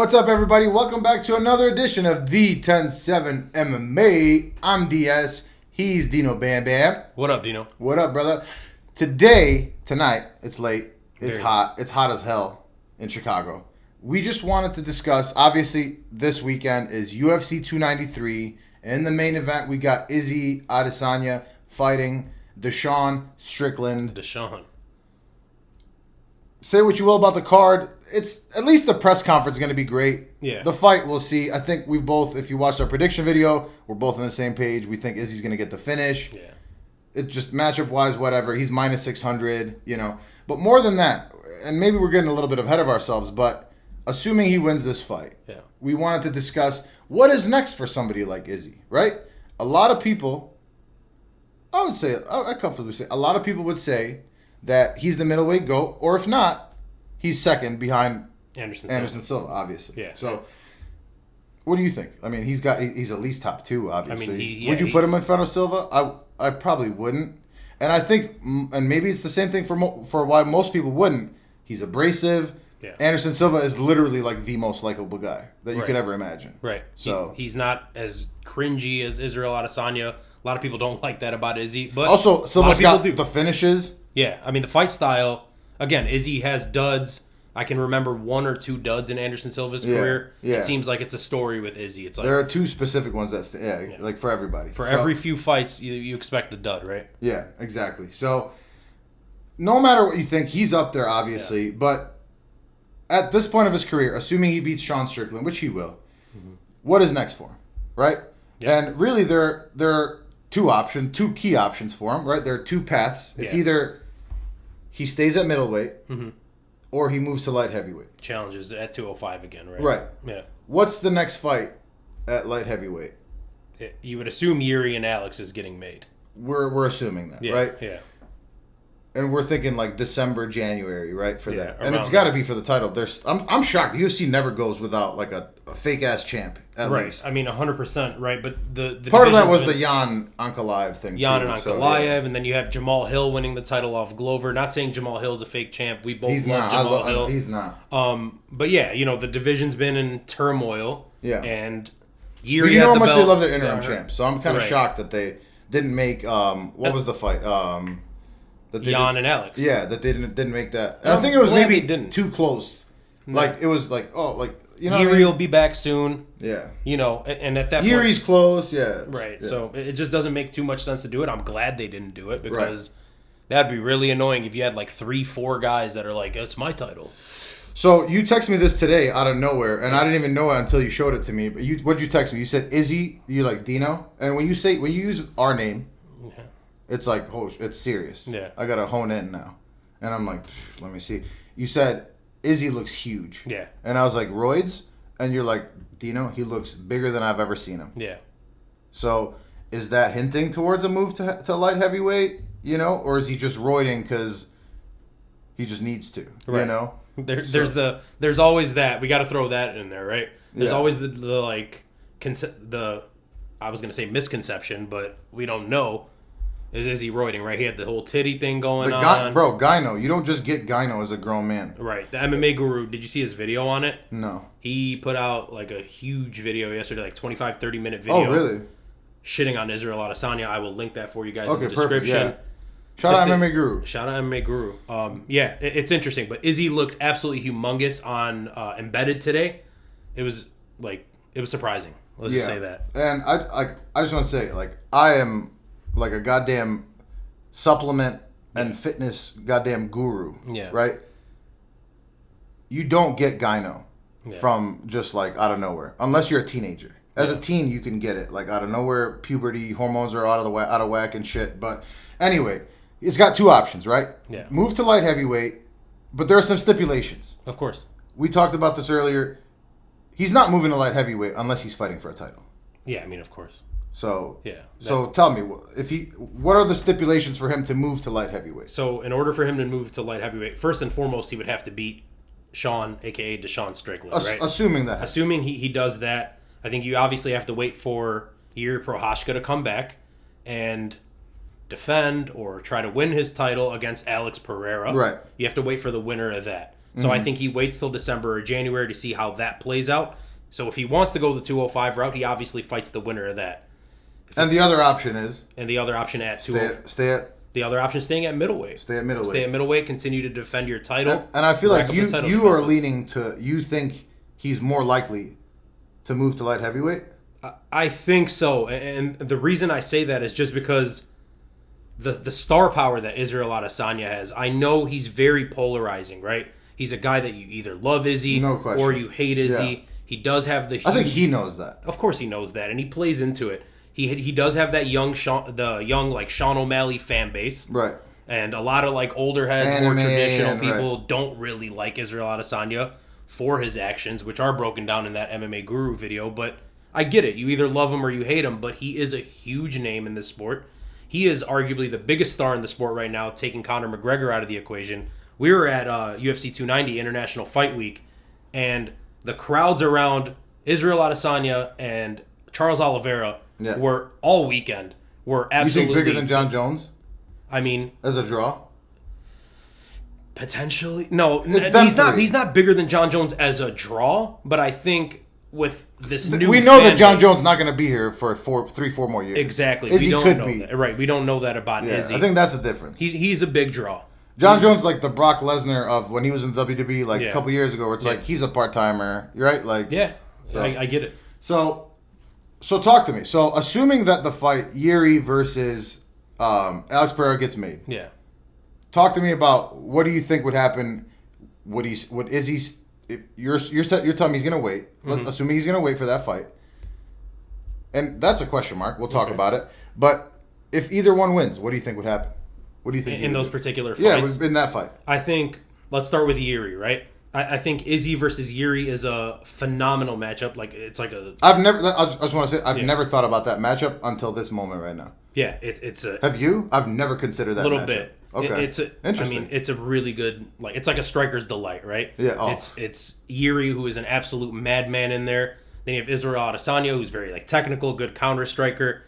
What's up, everybody? Welcome back to another edition of the 10-7 MMA. I'm DS. He's Dino Bam Bam. What up, Dino? What up, brother? Tonight, it's late. It's Very hot. It's hot as hell in Chicago. We just wanted to discuss, obviously, this weekend is UFC 293. In the main event, we got Izzy Adesanya fighting Sean Strickland. Say what you will about the card. It's at least the press conference is going to be great. Yeah. The fight, we'll see. I think we've both, if you watched our prediction video, we're both on the same page. We think Izzy's going to get the finish. Yeah. It just matchup-wise, whatever. He's minus 600, But more than that, and maybe we're getting a little bit ahead of ourselves, but assuming he wins this fight, we wanted to discuss what is next for somebody like Izzy, right? A lot of people, I comfortably say, a lot of people would say that he's the middleweight GOAT, or if not, he's second behind Anderson Silva, obviously. Yeah. So, what do you think? I mean, he's at least top two, obviously. I mean, would you put him in front of Silva? I probably wouldn't. And I think, and maybe it's the same thing for why most people wouldn't. He's abrasive. Yeah. Anderson Silva is literally like the most likable guy that you could ever imagine. Right. So he's not as cringy as Israel Adesanya. A lot of people don't like that about Izzy, but also Silva's got the finishes. Yeah, I mean the fight style. Again, Izzy has duds. I can remember one or two duds in Anderson Silva's career. Yeah. It seems like it's a story with Izzy. It's like there are two specific ones like for everybody. For every few fights, you expect the dud, right? Yeah, exactly. So no matter what you think, he's up there, obviously. Yeah. But at this point of his career, assuming he beats Sean Strickland, which he will, what is next for him, right? Yeah. And really, there are two key options for him, right? There are two paths. It's either he stays at middleweight, or he moves to light heavyweight. Challenges at 205 again, right? Right. Yeah. What's the next fight at light heavyweight? You would assume Jiri and Alex is getting made. We're assuming that, right? Yeah. And we're thinking like December, January, right, for that. And it's got to be for the title. I'm shocked. The UFC never goes without like a fake-ass champ, at least. I mean, 100%, right? But the part of that was the Jan Ankalaev thing, Jan and Ankalaev, and then you have Jamahal Hill winning the title off Glover. Not saying Jamahal Hill's a fake champ. We both love Jamahal Hill. He's not. But yeah, the division's been in turmoil. Yeah. And Jiri had the belt. You know how much they love their interim champ. So I'm kind of shocked that they didn't make, what was the fight? Jan and Alex. Yeah, that they didn't make that. And I think it was maybe too close. No. Like, it was like, Jiri will be back soon. Yeah. And at that point... Yuri's close, yeah. Right, yeah. So it just doesn't make too much sense to do it. I'm glad they didn't do it because that'd be really annoying if you had like 3-4 guys that are like, it's my title. So you texted me this today out of nowhere, and I didn't even know it until you showed it to me. But what'd you text me? You said Izzy, you like Dino? And when you use our name... It's like, it's serious. Yeah. I got to hone in now. And I'm like, let me see. You said, Izzy looks huge. Yeah. And I was like, roids? And you're like, Dino, he looks bigger than I've ever seen him. Yeah. So is that hinting towards a move to light heavyweight, Or is he just roiding because he just needs to, There's always that. We got to throw that in there, right? There's always the I was going to say misconception, but we don't know. Is he roiding, right? He had the whole titty thing going on. Bro, Gyno. You don't just get Gyno as a grown man. Right. The MMA guru, did you see his video on it? No. He put out like a huge video yesterday, like 25, 30-minute video. Oh, really? Shitting on Israel Adesanya. I will link that for you guys in the description. Perfect, yeah. Shout out MMA Guru. Shout out MMA Guru. It's interesting. But Izzy looked absolutely humongous on Embedded today. It was surprising. Let's just say that. And I just want to say, I am... like a goddamn supplement and fitness goddamn guru, right? You don't get gyno from just like out of nowhere, unless you're a teenager. As a teen, you can get it like out of nowhere, puberty, hormones are out of whack and shit. But anyway, it's got two options, right? Yeah. Move to light heavyweight, but there are some stipulations. Of course. We talked about this earlier. He's not moving to light heavyweight unless he's fighting for a title. Yeah, I mean, of course. So tell me, what are the stipulations for him to move to light heavyweight? So in order for him to move to light heavyweight, first and foremost, he would have to beat Sean, a.k.a. Sean Strickland, right? Assuming he does that, I think you obviously have to wait for Jiri Prochazka to come back and defend or try to win his title against Alex Pereira. Right. You have to wait for the winner of that. So I think he waits till December or January to see how that plays out. So if he wants to go the 205 route, he obviously fights the winner of that. And the other option is? And the other option at 205. The other option is staying at middleweight. Stay at middleweight. Stay at middleweight, continue to defend your title. And I feel like you are leaning to, you think he's more likely to move to light heavyweight? I think so. And the reason I say that is just because the star power that Israel Adesanya has, I know he's very polarizing, right? He's a guy that you either love Izzy or you hate Izzy. Yeah. He does have the... I think he knows that. Of course he knows that, and he plays into it. He does have that young like Sean O'Malley fan base. Right. And a lot of like older heads, more traditional people don't really like Israel Adesanya for his actions, which are broken down in that MMA Guru video. But I get it. You either love him or you hate him, but he is a huge name in this sport. He is arguably the biggest star in the sport right now, taking Conor McGregor out of the equation. We were at UFC 290 International Fight Week, and the crowds around Israel Adesanya and Charles Oliveira were all weekend. Were absolutely... You think bigger than John Jones? I mean... As a draw? Potentially. No, he's not bigger than John Jones as a draw, but I think with this new we know that John Jones is not going to be here for 4 more years. Exactly. Izzy we don't could know be. That. Right, we don't know that about Izzy. I think that's the difference. He's a big draw. John Jones like the Brock Lesnar of when he was in the WWE like a couple years ago, where it's like he's a part-timer, right? Like so I get it. So talk to me. So assuming that the fight Jiri versus Alex Pereira gets made. Yeah. Talk to me about what do you think would happen? Would Izzy? You're telling me he's gonna wait. Let's assuming he's gonna wait for that fight, and that's a question mark. We'll talk about it. But if either one wins, what do you think would happen? What do you think in those particular fights? Yeah, in that fight. I think let's start with Jiri, right? I think Izzy versus Jiri is a phenomenal matchup. Like it's like a. I just want to say I've never thought about that matchup until this moment right now. Yeah, it's a. Have you? I've never considered that. Little matchup. Bit. Okay. Interesting. I mean, it's a really good it's like a striker's delight, right? Yeah. Oh. It's Jiri, who is an absolute madman in there. Then you have Israel Adesanya, who's very like technical, good counter striker.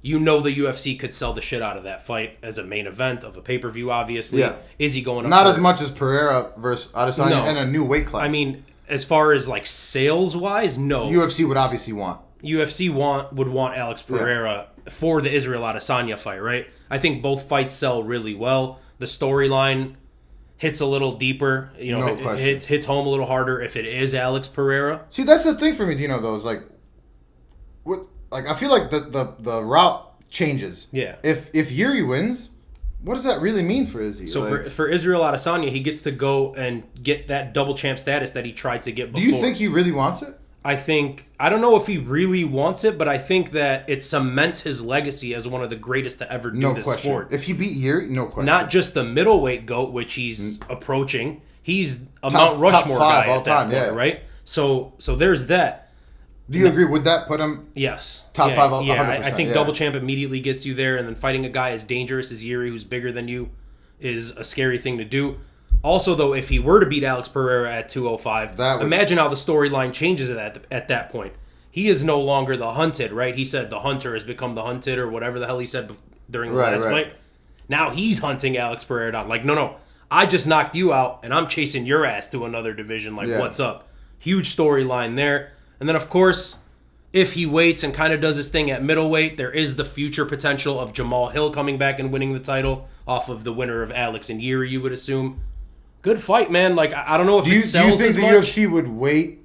You know the UFC could sell the shit out of that fight as a main event of a pay-per-view, obviously. Yeah. Izzy going up not as much as Pereira versus Adesanya in a new weight class. I mean, as far as like sales-wise, no. UFC would obviously want. UFC would want Alex Pereira for the Israel Adesanya fight, right? I think both fights sell really well. The storyline hits a little deeper. You know, it hits home a little harder if it is Alex Pereira. See, that's the thing for me, though, is like, I feel like the route changes. Yeah. If Jiri wins, what does that really mean for Izzy? So for Israel Adesanya, he gets to go and get that double champ status that he tried to get before. Do you think he really wants it? I don't know if he really wants it, but I think that it cements his legacy as one of the greatest to ever do this sport. If he beat Jiri, no question. Not just the middleweight GOAT, which he's approaching. He's a Mount Rushmore guy at that point, right? So there's that. Do you agree? Would that put him? Yes. Top 5, 100%. Yeah, I think double champ immediately gets you there, and then fighting a guy as dangerous as Jiri, who's bigger than you, is a scary thing to do. Also, though, if he were to beat Alex Pereira at 205, imagine how the storyline changes at that point. He is no longer the hunted, right? He said the hunter has become the hunted, or whatever the hell he said during the last fight. Now he's hunting Alex Pereira down. Like, no, I just knocked you out, and I'm chasing your ass to another division. Like, what's up? Huge storyline there. And then, of course, if he waits and kind of does his thing at middleweight, there is the future potential of Jamahal Hill coming back and winning the title off of the winner of Alex and Jiri, you would assume. Good fight, man. Like, I don't know if it sells as much. Do you think the UFC would wait?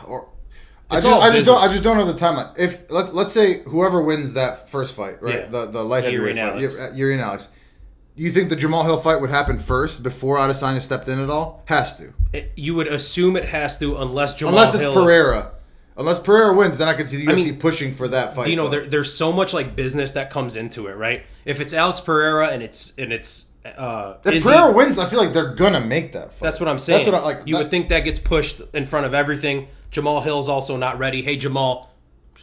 Or I just don't know the timeline. If let's say whoever wins that first fight, right? Yeah. The light heavyweight fight, Jiri and Alex. You think the Jamahal Hill fight would happen first before Adesanya stepped in at all? Has to. You would assume it has to, unless it's Pereira. Unless Pereira wins, then I could see the UFC pushing for that fight. There's so much like business that comes into it, right? If it's Alex Pereira and it's if Izzy, Pereira wins, I feel like they're gonna make that fight. That's what I'm saying. You would think that gets pushed in front of everything. Jamahal Hill's also not ready. Hey, Jamal,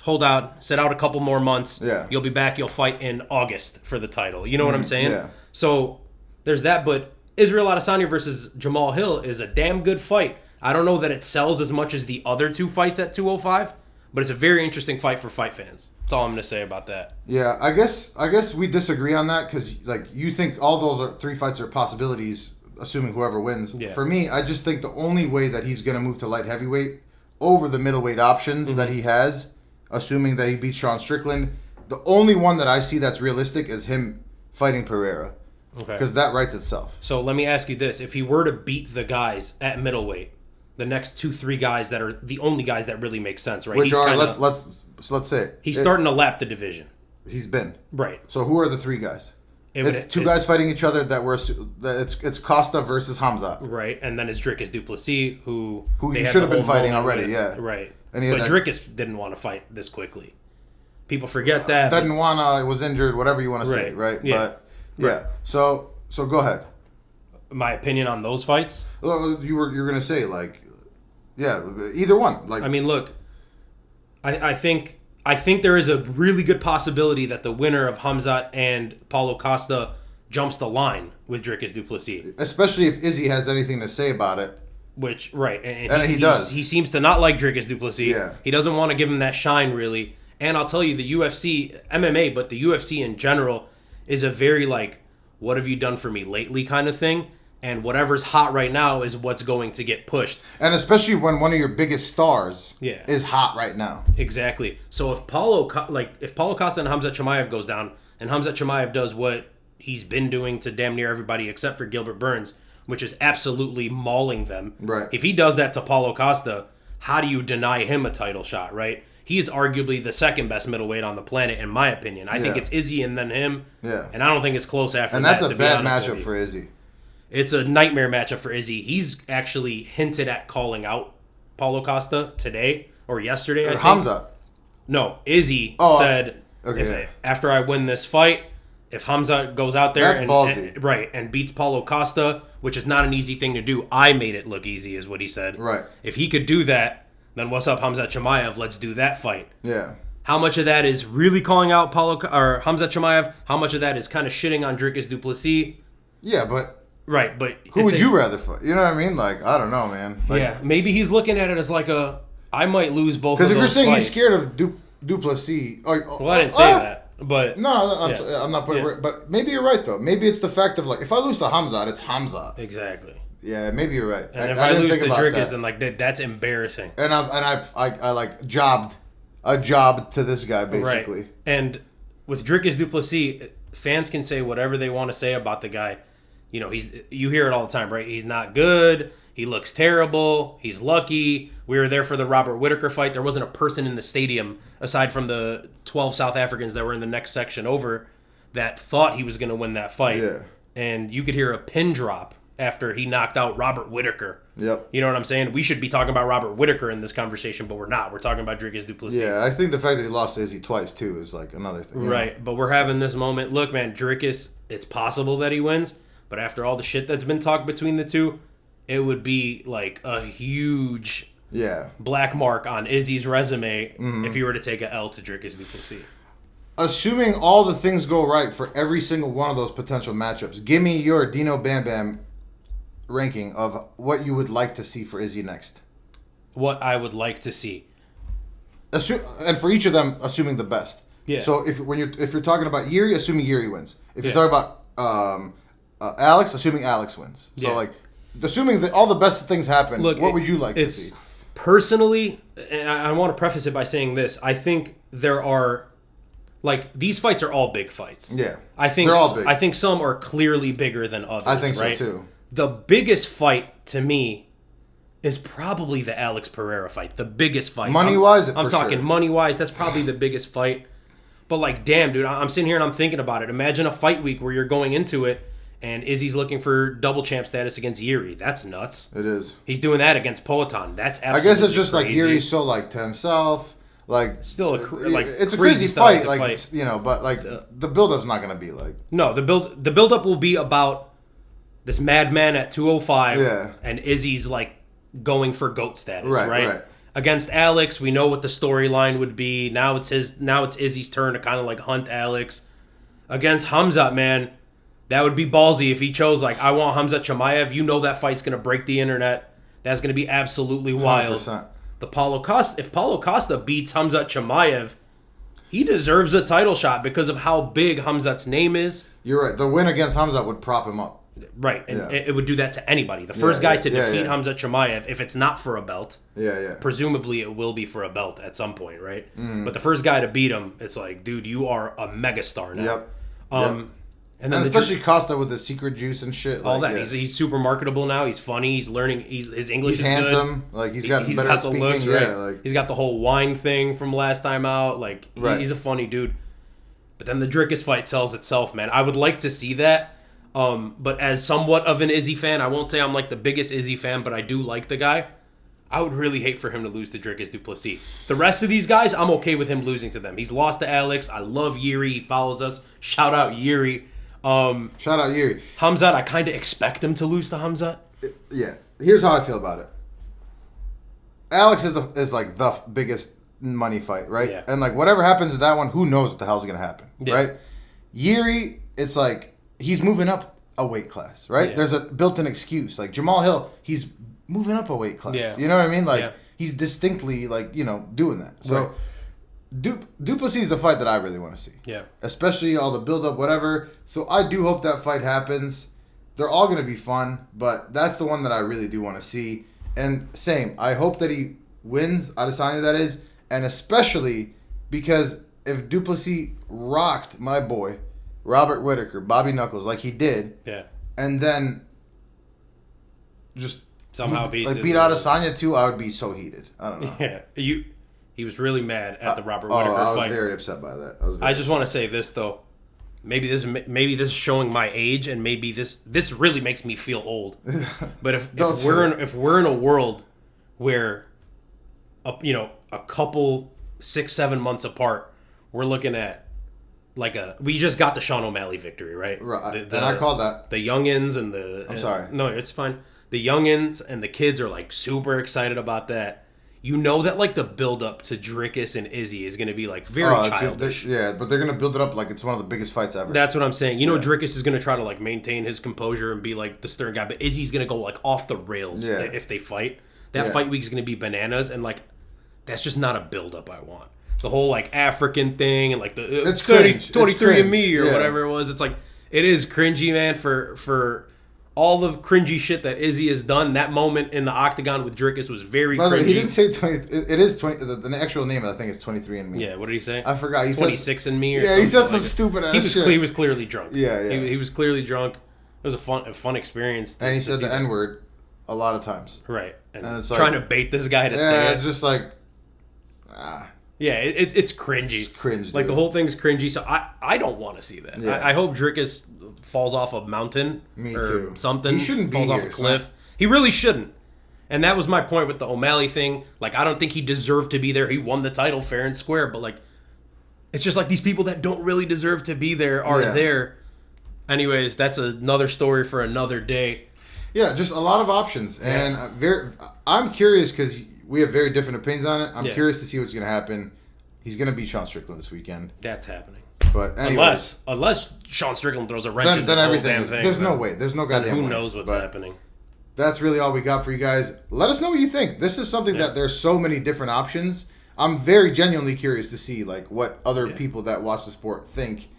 hold out, sit out a couple more months. Yeah. You'll be back. You'll fight in August for the title. You know what I'm saying? Yeah. So there's that. But Israel Adesanya versus Jamahal Hill is a damn good fight. I don't know that it sells as much as the other two fights at 205, but it's a very interesting fight for fight fans. That's all I'm going to say about that. Yeah, I guess we disagree on that because like you think all those 3 fights are possibilities assuming whoever wins. Yeah. For me, I just think the only way that he's going to move to light heavyweight over the middleweight options that he has, assuming that he beats Sean Strickland, the only one that I see that's realistic is him fighting Pereira. Okay. Because that writes itself. So let me ask you this. If he were to beat the guys at middleweight, the next 2-3 guys that are the only guys that really make sense, right? Which let's say it. He's starting to lap the division. He's been. Right. So who are the 3 guys? It's two guys fighting each other it's Costa versus Khamzat. Right, and then it's Dricus DuPlessis, who you should have been fighting already, yeah. Right. But Dricus didn't want to fight this quickly. People forget that. Didn't want to, was injured, whatever you want to say, right? Yeah. But, yeah. So go ahead. My opinion on those fights? You're going to say, like, yeah, either one. Like, I mean, look, I think there is a really good possibility that the winner of Khamzat and Paulo Costa jumps the line with Dricus DuPlessis. Especially if Izzy has anything to say about it. Which, right. And he does. He seems to not like Dricus DuPlessis. Yeah. He doesn't want to give him that shine, really. And I'll tell you, the UFC, MMA, but the UFC in general, is a very, like, what have you done for me lately kind of thing. And whatever's hot right now is what's going to get pushed. And especially when one of your biggest stars is hot right now. Exactly. So if Paulo Costa and Khamzat Chimaev goes down, and Khamzat Chimaev does what he's been doing to damn near everybody except for Gilbert Burns, which is absolutely mauling them. Right. If he does that to Paulo Costa, how do you deny him a title shot, right? He is arguably the second best middleweight on the planet, in my opinion. I think it's Izzy and then him. Yeah. And I don't think it's close after that. And that's a bad matchup for Izzy. It's a nightmare matchup for Izzy. He's actually hinted at calling out Paulo Costa today or yesterday, I think. Khamzat. No, Izzy said, after I win this fight, if Khamzat goes out there and beats Paulo Costa, which is not an easy thing to do, I made it look easy, is what he said. Right. If he could do that, then what's up, Khamzat Chimaev? Let's do that fight. Yeah. How much of that is really calling out Khamzat Chimaev? How much of that is kind of shitting on Dricus DuPlessis? Yeah, but... Right, but... Who would you rather fight? You know what I mean? Like, I don't know, man. Like, yeah, maybe he's looking at it as like I might lose both of those. Because if you're saying fights. He's scared of DuPlessis... Well, I didn't say that, but... No, I'm not putting it... But maybe you're right, though. Maybe it's the fact of, like, if I lose to Khamzat, it's Khamzat. Exactly. Yeah, maybe you're right. And if I lose to Dricus, then, like, that's embarrassing. And I like, jobbed a job to this guy, basically. Right. And with Dricus DuPlessis, fans can say whatever they want to say about the guy. You know, you hear it all the time, right? He's not good. He looks terrible. He's lucky. We were there for the Robert Whittaker fight. There wasn't a person in the stadium, aside from the 12 South Africans that were in the next section over, that thought he was going to win that fight. Yeah. And you could hear a pin drop after he knocked out Robert Whittaker. Yep. You know what I'm saying? We should be talking about Robert Whittaker in this conversation, but we're not. We're talking about Dricus DuPlessis. Yeah, I think the fact that he lost to Izzy twice, too, is like another thing. Right, but we're having this moment. Look, man, Dricus, it's possible that he wins. But after all the shit that's been talked between the two, it would be like a huge black mark on Izzy's resume if he were to take a L to Dricus DuPlessis. Assuming all the things go right for every single one of those potential matchups, give me your Dino Bam Bam ranking of what you would like to see for Izzy next. What I would like to see. And for each of them, assuming the best. Yeah. So if you're talking about Jiri, assuming Jiri wins. If you're talking about Alex, assuming Alex wins. So, like, assuming that all the best things happen, what would you like to see? Personally, and I want to preface it by saying this, I think there are, like, these fights are all big fights. Yeah. They're all big. I think some are clearly bigger than others, I think right? so, too. The biggest fight, to me, is probably the Alex Pereira fight. The biggest fight. Money-wise, I'm talking money-wise. That's probably the biggest fight. But, like, damn, dude, I'm sitting here and I'm thinking about it. Imagine a fight week where you're going into it and Izzy's looking for double champ status against Jiri. That's nuts. It is. He's doing that against Poatan. That's absolutely I guess it's just crazy. like Jiri's so like to himself. Like still it's a crazy fight. Like you know, but like the build-up's not going to be like. No, the build-up will be about this madman at 205 and Izzy's like going for GOAT status, right? Against Alex, we know what the storyline would be. Now it's Izzy's turn to kind of like hunt Alex. Against Khamzat, man, that would be ballsy if he chose, like, I want Khamzat Chimaev. You know that fight's going to break the internet. That's going to be absolutely wild. 100%. If Paulo Costa beats Khamzat Chimaev, he deserves a title shot because of how big Khamzat's name is. You're right. The win against Khamzat would prop him up. Right, and it would do that to anybody. The first guy to defeat Khamzat Chimaev, if it's not for a belt, presumably it will be for a belt at some point, right? But the first guy to beat him, it's like, dude, you are a megastar now. And then especially Costa with the secret juice and shit. All that. He's super marketable now. He's funny. He's learning. His English is handsome. good. Like he's got the looks. Right. He's got the whole wine thing from last time out. Like he's a funny dude. But then the Dricus fight sells itself, man. I would like to see that. But as somewhat of an Izzy fan, I won't say I'm like the biggest Izzy fan, but I do like the guy. I would really hate for him to lose to Dricus DuPlessis. The rest of these guys, I'm okay with him losing to them. He's lost to Alex. I love Jiri. He follows us. Shout out Jiri. Shout out Jiri. Khamzat, I kind of expect him to lose to Khamzat. Yeah. Here's how I feel about it. Alex is like the biggest money fight, right? Yeah. And like whatever happens to that one, who knows what the hell's going to happen, right? Jiri, it's like he's moving up a weight class, right? Yeah. There's a built-in excuse. Like Jamahal Hill, he's moving up a weight class. Yeah. You know what I mean? Like he's distinctly like, doing that. So DuPlessis is the fight that I really want to see. Yeah. Especially all the build-up, whatever. So I do hope that fight happens. They're all going to be fun, but that's the one that I really do want to see. And same, I hope that he wins, Adesanya that is, and especially because if DuPlessis rocked my boy, Robert Whittaker, Bobby Knuckles, like he did, and then just somehow beat Adesanya too, I would be so heated. I don't know. Yeah, he was really mad at the Robert Whittaker fight. I was very upset by that. I just want to say this though. Maybe this is showing my age, and maybe this really makes me feel old. But if we're in a world where, a couple 6-7 months apart, we're looking at we just got the Sean O'Malley victory, right? Right. And I called that the youngins and I'm sorry. No, it's fine. The youngins and the kids are like super excited about that. You know that like the build up to Dricus and Izzy is going to be like very childish. But they're going to build it up like it's one of the biggest fights ever. That's what I'm saying. Dricus is going to try to like maintain his composure and be like the stern guy, but Izzy's going to go like off the rails if they fight. That fight week is going to be bananas, and like that's just not a build up I want. The whole like African thing and like the it's 23 and me or whatever it was. It's like it is cringy, man, for all the cringy shit that Izzy has done. That moment in the octagon with Dricus was very cringy. He didn't say 20. It is 20. The actual name of the thing is 23 and me. Yeah, what did he say? I forgot. He 26 and me. He said some stupid ass shit. He was clearly drunk. Yeah. He was clearly drunk. It was a fun experience. And he said the N word a lot of times. Right, and it's trying to bait this guy to say it. Yeah, it's just like. Yeah, it's cringy. It's cringe, like the whole thing's cringy. So I don't want to see that. Yeah. I hope Dricus falls off a mountain or something. He shouldn't falls off a cliff. He really shouldn't. And that was my point with the O'Malley thing. Like I don't think he deserved to be there. He won the title fair and square, but like it's just like these people that don't really deserve to be there are there. Anyways, that's another story for another day. Yeah, just a lot of options, and I'm curious because we have very different opinions on it. I'm curious to see what's going to happen. He's going to beat Sean Strickland this weekend. That's happening. But anyways, unless Sean Strickland throws a wrench in this whole damn thing. There's no way. There's no goddamn way. Who knows what's happening. That's really all we got for you guys. Let us know what you think. This is something that there's so many different options. I'm very genuinely curious to see like what other people that watch the sport think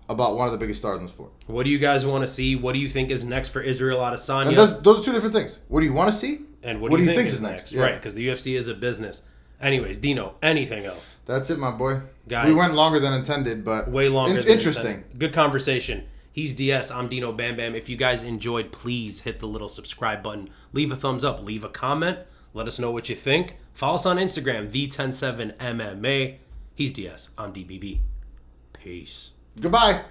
about one of the biggest stars in the sport. What do you guys want to see? What do you think is next for Israel Adesanya? And those are two different things. What do you want to see? And what do you think is next? Yeah. Right, because the UFC is a business. Anyways, Dino, anything else? That's it, my boy. Guys, we went longer than intended, but way longer than interesting. Intended. Good conversation. He's DS. I'm Dino Bam Bam. If you guys enjoyed, please hit the little subscribe button. Leave a thumbs up. Leave a comment. Let us know what you think. Follow us on Instagram, V107MMA. He's DS. I'm DBB. Peace. Goodbye.